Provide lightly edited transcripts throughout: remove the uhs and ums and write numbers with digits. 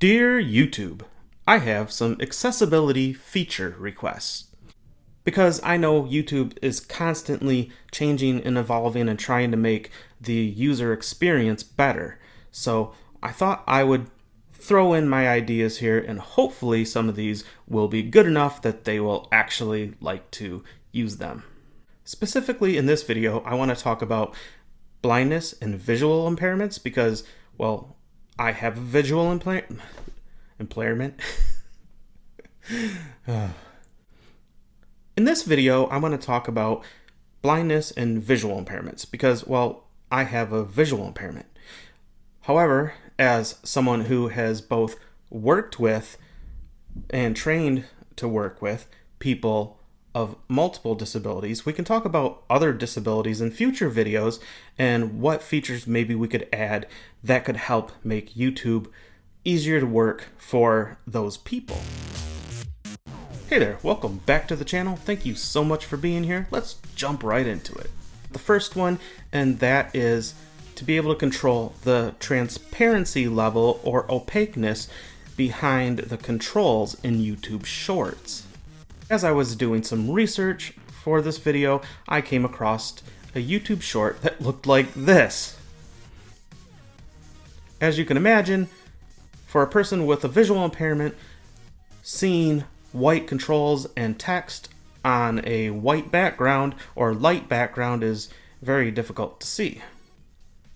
Dear YouTube, I have some accessibility feature requests. Because I know YouTube is constantly changing and evolving and trying to make the user experience better. So I thought I would throw in my ideas here, and hopefully some of these will be good enough that they will actually like to use them. Specifically in this video, I want to talk about blindness and visual impairments because, well, I have a visual impairment. In this video, I want to talk about blindness and visual impairments because, well, I have a visual impairment. However, as someone who has both worked with and trained to work with people of multiple disabilities, we can talk about other disabilities in future videos and what features maybe we could add that could help make YouTube easier to work for those people. Hey there, welcome back to the channel. Thank you so much for being here. Let's jump right into it. The first one, and that is to be able to control the transparency level or opaqueness behind the controls in YouTube Shorts. As I was doing some research for this video, I came across a YouTube short that looked like this. As you can imagine, for a person with a visual impairment, seeing white controls and text on a white background or light background is very difficult to see.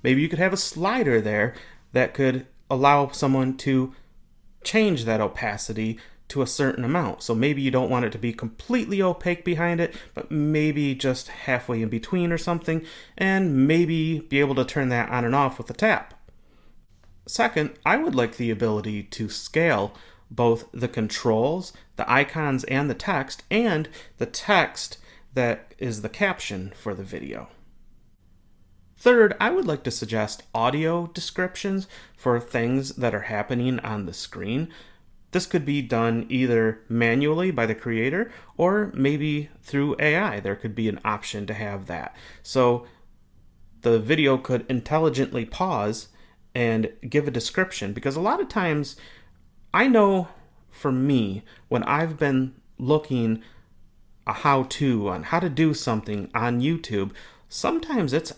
Maybe you could have a slider there that could allow someone to change that opacity to a certain amount. So maybe you don't want it to be completely opaque behind it, but maybe just halfway in between or something, and maybe be able to turn that on and off with a tap. Second, I would like the ability to scale both the controls, the icons, and the text that is the caption for the video. Third, I would like to suggest audio descriptions for things that are happening on the screen. This could be done either manually by the creator or maybe through AI. There could be an option to have that. So the video could intelligently pause and give a description, because a lot of times I know for me, when I've been looking a how-to on how to do something on YouTube, sometimes it's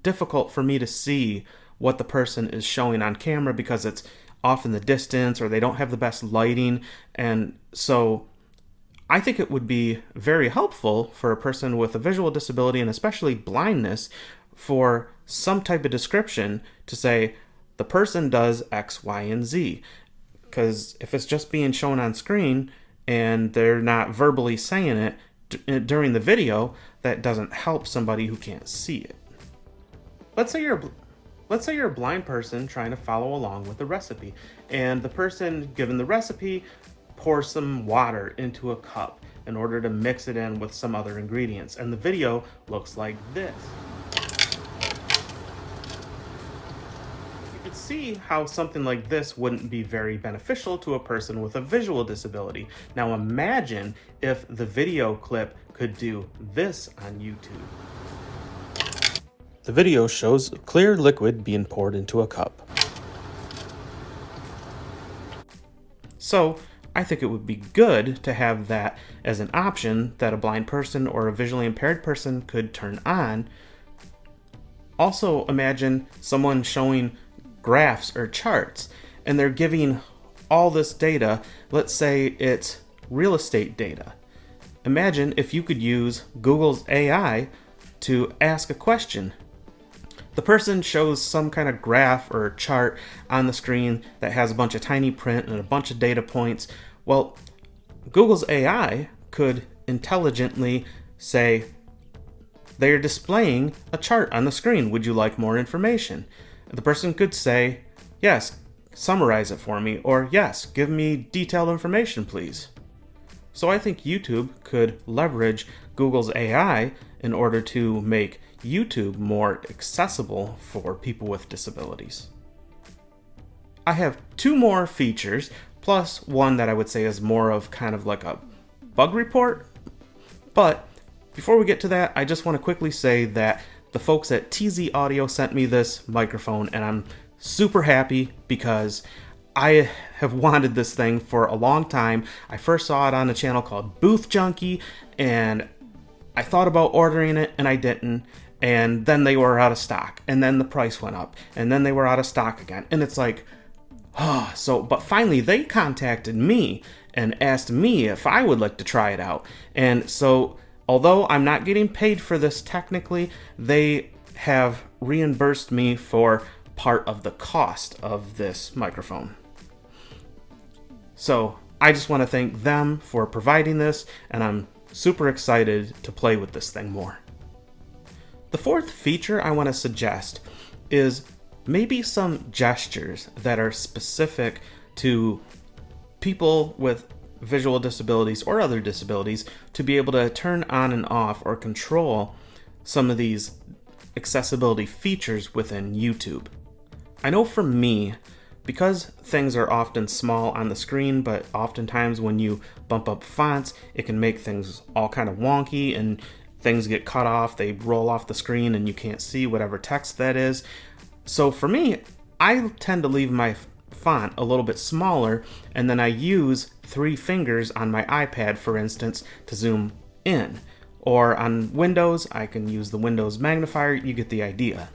difficult for me to see what the person is showing on camera because it's off in the distance or they don't have the best lighting. And so I think it would be very helpful for a person with a visual disability and especially blindness for some type of description to say the person does X, Y, and Z. Because if it's just being shown on screen and they're not verbally saying it during the video, that doesn't help somebody who can't see it. Let's say you're a blind person trying to follow along with the recipe, and the person given the recipe pours some water into a cup in order to mix it in with some other ingredients, and the video looks like this. You can see how something like this wouldn't be very beneficial to a person with a visual disability. Now imagine if the video clip could do this on YouTube. The video shows clear liquid being poured into a cup. So I think it would be good to have that as an option that a blind person or a visually impaired person could turn on. Also imagine someone showing graphs or charts and they're giving all this data. Let's say it's real estate data. Imagine if you could use Google's AI to ask a question. The person shows some kind of graph or chart on the screen that has a bunch of tiny print and a bunch of data points. Well, Google's AI could intelligently say, they're displaying a chart on the screen. Would you like more information? The person could say, yes, summarize it for me, or yes, give me detailed information, please. So I think YouTube could leverage Google's AI in order to make YouTube more accessible for people with disabilities. I have two more features, plus one that I would say is more of kind of like a bug report. But before we get to that, I just want to quickly say that the folks at TZAudio sent me this microphone, and I'm super happy because I have wanted this thing for a long time. I first saw it on a channel called Booth Junkie, and I thought about ordering it, and I didn't. And then they were out of stock, and then the price went up, and then they were out of stock again. And it's like, but finally they contacted me and asked me if I would like to try it out. And so, although I'm not getting paid for this technically, they have reimbursed me for part of the cost of this microphone. So I just want to thank them for providing this, and I'm super excited to play with this thing more. The fourth feature I want to suggest is maybe some gestures that are specific to people with visual disabilities or other disabilities to be able to turn on and off or control some of these accessibility features within YouTube. I know for me, because things are often small on the screen, but oftentimes when you bump up fonts, it can make things all kind of wonky and things get cut off, they roll off the screen and you can't see whatever text that is. So for me, I tend to leave my font a little bit smaller, and then I use 3 fingers on my iPad, for instance, to zoom in. Or on Windows, I can use the Windows magnifier. You get the idea.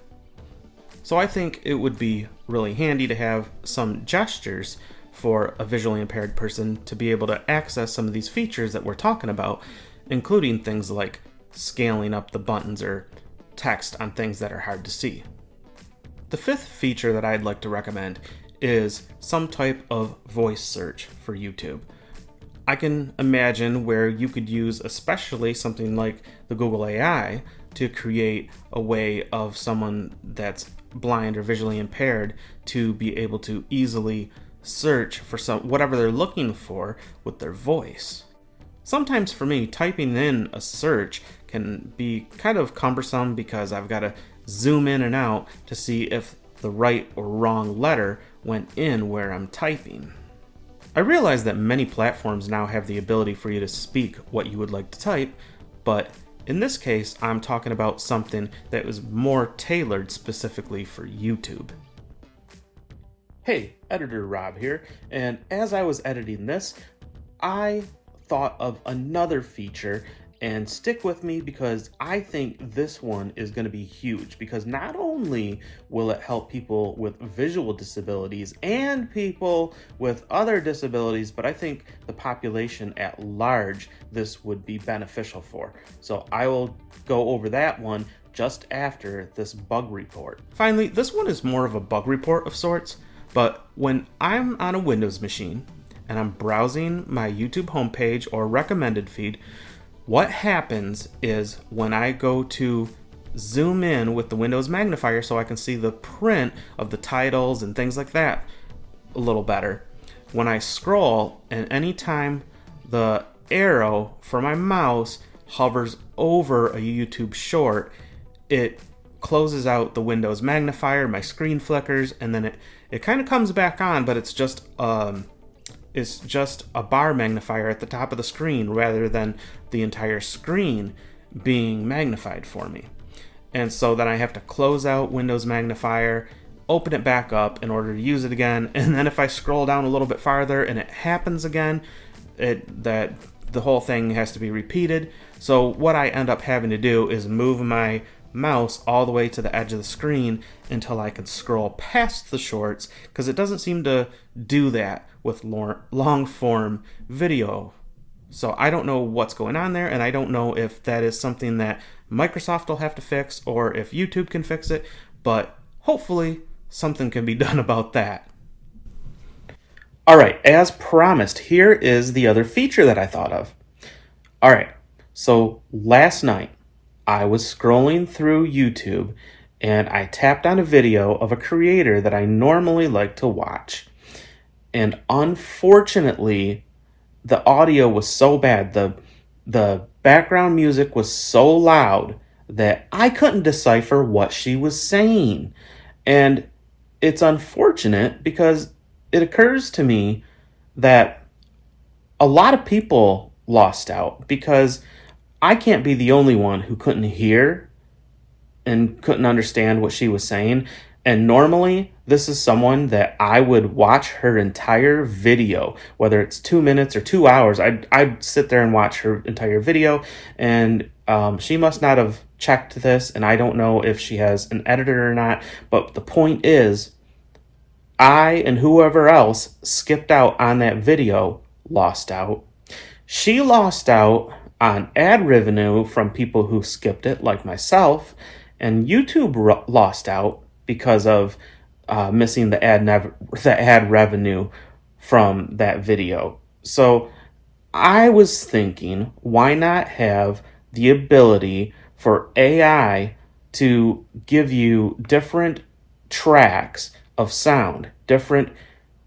So I think it would be really handy to have some gestures for a visually impaired person to be able to access some of these features that we're talking about, including things like scaling up the buttons or text on things that are hard to see. The fifth feature that I'd like to recommend is some type of voice search for YouTube. I can imagine where you could use especially something like the Google AI to create a way of someone that's blind or visually impaired to be able to easily search for whatever they're looking for with their voice. Sometimes for me, typing in a search can be kind of cumbersome because I've got to zoom in and out to see if the right or wrong letter went in where I'm typing. I realize that many platforms now have the ability for you to speak what you would like to type, but in this case, I'm talking about something that was more tailored specifically for YouTube. Hey, Editor Rob here, and as I was editing this, I thought of another feature, and stick with me because I think this one is going to be huge, because not only will it help people with visual disabilities and people with other disabilities, but I think the population at large this would be beneficial for. So I will go over that one just after this bug report. Finally, this one is more of a bug report of sorts, but when I'm on a Windows machine and I'm browsing my YouTube homepage or recommended feed, what happens is when I go to zoom in with the Windows magnifier so I can see the print of the titles and things like that a little better, when I scroll and anytime the arrow for my mouse hovers over a YouTube short, it closes out the Windows magnifier, my screen flickers, and then it kind of comes back on, but it's just a bar magnifier at the top of the screen rather than the entire screen being magnified for me. And so then I have to close out Windows magnifier, open it back up in order to use it again, and then if I scroll down a little bit farther and it happens again, that the whole thing has to be repeated. So what I end up having to do is move my mouse all the way to the edge of the screen until I can scroll past the shorts, because it doesn't seem to do that with long form video. So I don't know what's going on there, and I don't know if that is something that Microsoft will have to fix or if YouTube can fix it, but hopefully something can be done about that. Alright, as promised, here is the other feature that I thought of. Alright, so last night I was scrolling through YouTube and I tapped on a video of a creator that I normally like to watch. And unfortunately, the audio was so bad, the background music was so loud that I couldn't decipher what she was saying. And it's unfortunate because it occurs to me that a lot of people lost out, because I can't be the only one who couldn't hear and couldn't understand what she was saying. And normally, this is someone that I would watch her entire video, whether it's 2 minutes or 2 hours. I'd sit there and watch her entire video, and she must not have checked this, and I don't know if she has an editor or not. But the point is, I and whoever else skipped out on that video lost out. She lost out on ad revenue from people who skipped it, like myself, and YouTube lost out because of missing the ad revenue from that video. So I was thinking, why not have the ability for AI to give you different tracks of sound, different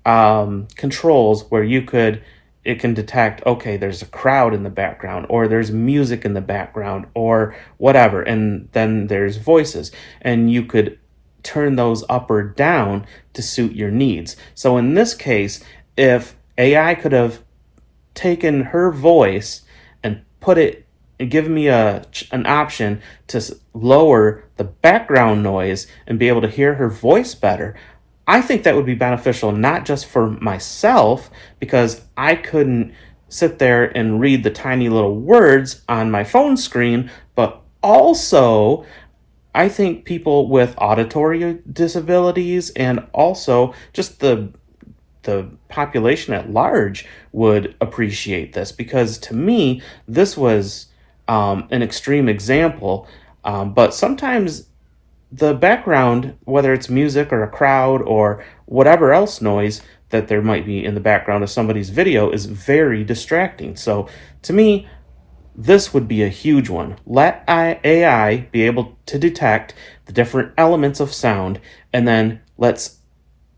controls where it can detect, okay, there's a crowd in the background, or there's music in the background, or whatever, and then there's voices, and you could turn those up or down to suit your needs. So in this case, if AI could have taken her voice and put it and given me an option to lower the background noise and be able to hear her voice better, I think that would be beneficial, not just for myself, because I couldn't sit there and read the tiny little words on my phone screen, but also I think people with auditory disabilities and also just the population at large would appreciate this, because to me, this was an extreme example, but sometimes the background, whether it's music or a crowd or whatever else noise that there might be in the background of somebody's video, is very distracting. So to me, this would be a huge one. Let AI be able to detect the different elements of sound, and then let's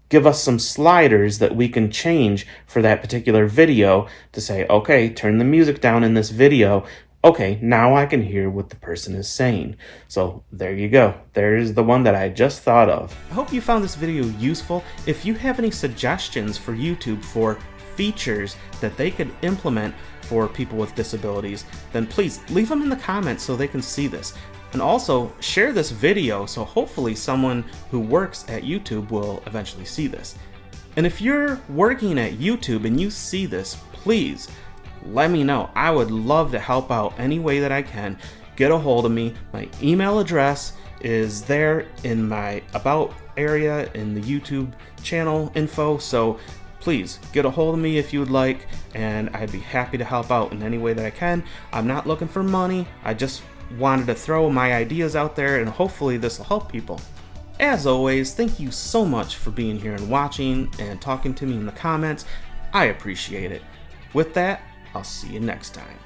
give us some sliders that we can change for that particular video to say, okay, turn the music down in this video. Okay, now I can hear what the person is saying. So there you go. There's the one that I just thought of. I hope you found this video useful. If you have any suggestions for YouTube for features that they could implement for people with disabilities, then please leave them in the comments so they can see this. And also share this video so hopefully someone who works at YouTube will eventually see this. And if you're working at YouTube and you see this, please let me know. I would love to help out any way that I can. Get a hold of me. My email address is there in my about area in the YouTube channel info, so please get a hold of me if you would like, and I'd be happy to help out in any way that I can. I'm not looking for money. I just wanted to throw my ideas out there, and hopefully this will help people. As always, thank you so much for being here and watching and talking to me in the comments. I appreciate it. With that, I'll see you next time.